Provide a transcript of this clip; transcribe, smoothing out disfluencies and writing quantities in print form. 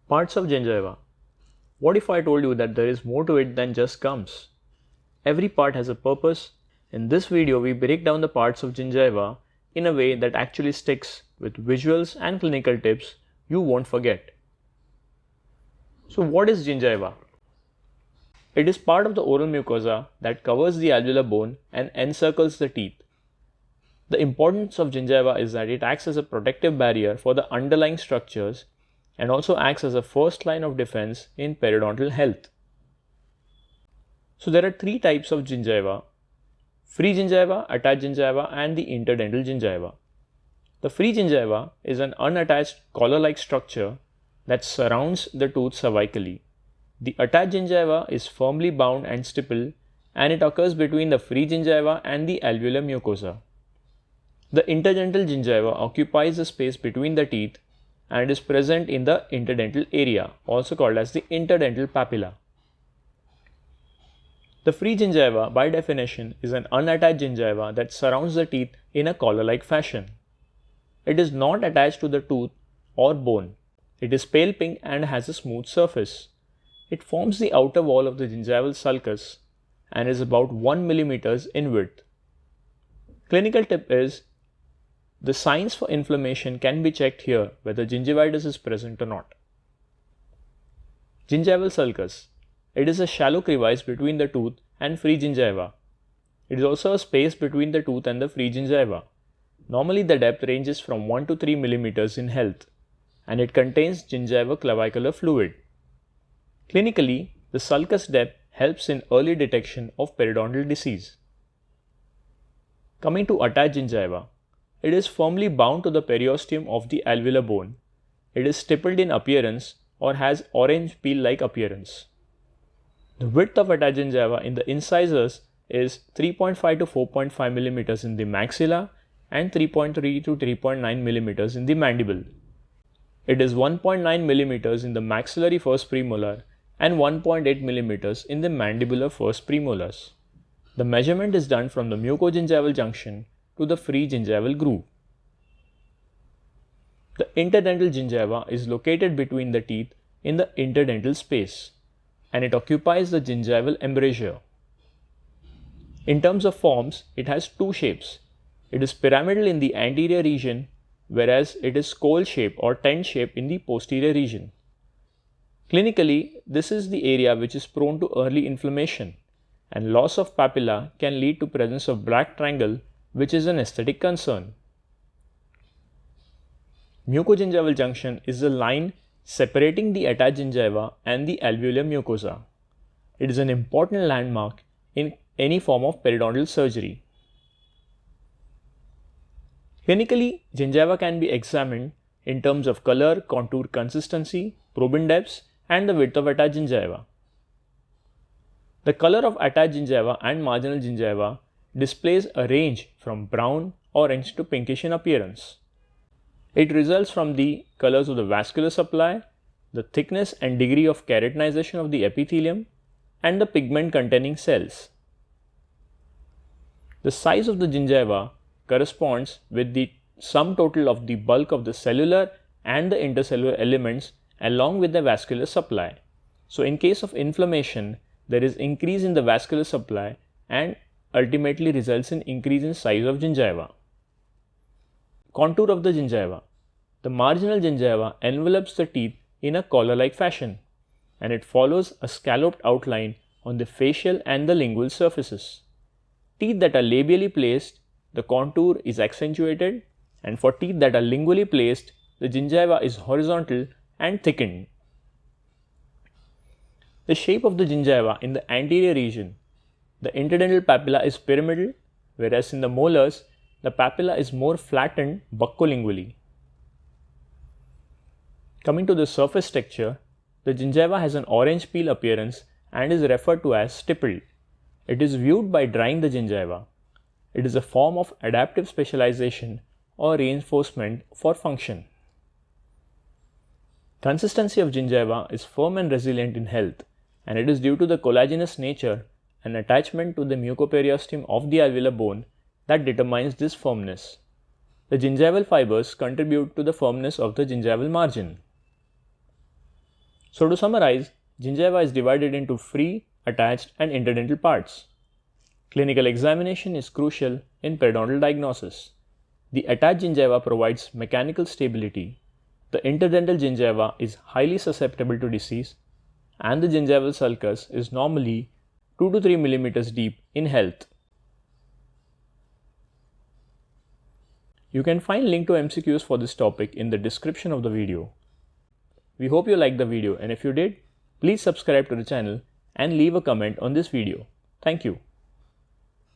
Parts of gingiva. What if I told you that there is more to it than just gums? Every part has a purpose. In this video, we break down the parts of gingiva in a way that actually sticks with visuals and clinical tips you won't forget. So what is gingiva? It is part of the oral mucosa that covers the alveolar bone and encircles the teeth. The importance of gingiva is that it acts as a protective barrier for the underlying structures and also acts as a first line of defense in periodontal health. So there are three types of gingiva: free gingiva, attached gingiva, and the interdental gingiva. The free gingiva is an unattached collar-like structure that surrounds the tooth cervically. The attached gingiva is firmly bound and stippled, and it occurs between the free gingiva and the alveolar mucosa. The interdental gingiva occupies the space between the teeth and is present in the interdental area, also called as the interdental papilla. The free gingiva, by definition, is an unattached gingiva that surrounds the teeth in a collar-like fashion. It is not attached to the tooth or bone. It is pale pink and has a smooth surface. It forms the outer wall of the gingival sulcus and is about 1 mm in width. Clinical tip is, the signs for inflammation can be checked here whether gingivitis is present or not. Gingival sulcus. It is a shallow crevice between the tooth and free gingiva. It is also a space between the tooth and the free gingiva. Normally the depth ranges from 1 to 3 mm in health, and it contains gingivo-clavicular fluid. Clinically, the sulcus depth helps in early detection of periodontal disease. Coming to attached gingiva. It is firmly bound to the periosteum of the alveolar bone. It is stippled in appearance or has orange peel-like appearance. The width of attached gingiva in the incisors is 3.5 to 4.5 mm in the maxilla and 3.3 to 3.9 mm in the mandible. It is 1.9 mm in the maxillary first premolar and 1.8 mm in the mandibular first premolars. The measurement is done from the mucogingival junction to the free gingival groove. The interdental gingiva is located between the teeth in the interdental space, and it occupies the gingival embrasure. In terms of forms, it has two shapes. It is pyramidal in the anterior region, whereas it is scroll shape or tent shape in the posterior region. Clinically, this is the area which is prone to early inflammation, and loss of papilla can lead to presence of black triangle, which is an aesthetic concern. Mucogingival junction is the line separating the attached gingiva and the alveolar mucosa. It is an important landmark in any form of periodontal surgery. Clinically, gingiva can be examined in terms of color, contour consistency, probing depths, and the width of attached gingiva. The color of attached gingiva and marginal gingiva displays a range from brown, orange to pinkish in appearance. It results from the colors of the vascular supply, the thickness and degree of keratinization of the epithelium, and the pigment containing cells. The size of the gingiva corresponds with the sum total of the bulk of the cellular and the intercellular elements along with the vascular supply. So in case of inflammation, there is increase in the vascular supply and ultimately results in increase in size of gingiva. Contour of the gingiva. The marginal gingiva envelopes the teeth in a collar-like fashion, and it follows a scalloped outline on the facial and the lingual surfaces. Teeth that are labially placed, the contour is accentuated, and for teeth that are lingually placed, the gingiva is horizontal and thickened. The shape of the gingiva in the anterior region. The interdental papilla is pyramidal, whereas in the molars, the papilla is more flattened buccolingually. Coming to the surface texture, the gingiva has an orange peel appearance and is referred to as stippled. It is viewed by drying the gingiva. It is a form of adaptive specialization or reinforcement for function. Consistency of gingiva is firm and resilient in health, and it is due to the collagenous nature and attachment to the mucoperiosteum of the alveolar bone that determines this firmness. The gingival fibers contribute to the firmness of the gingival margin. So to summarize, gingiva is divided into free, attached and interdental parts. Clinical examination is crucial in periodontal diagnosis. The attached gingiva provides mechanical stability. The interdental gingiva is highly susceptible to disease, and the gingival sulcus is normally 2 to 3 mm deep in health. You can find link to MCQs for this topic in the description of the video. We hope you liked the video, and if you did, please subscribe to the channel and leave a comment on this video. Thank you.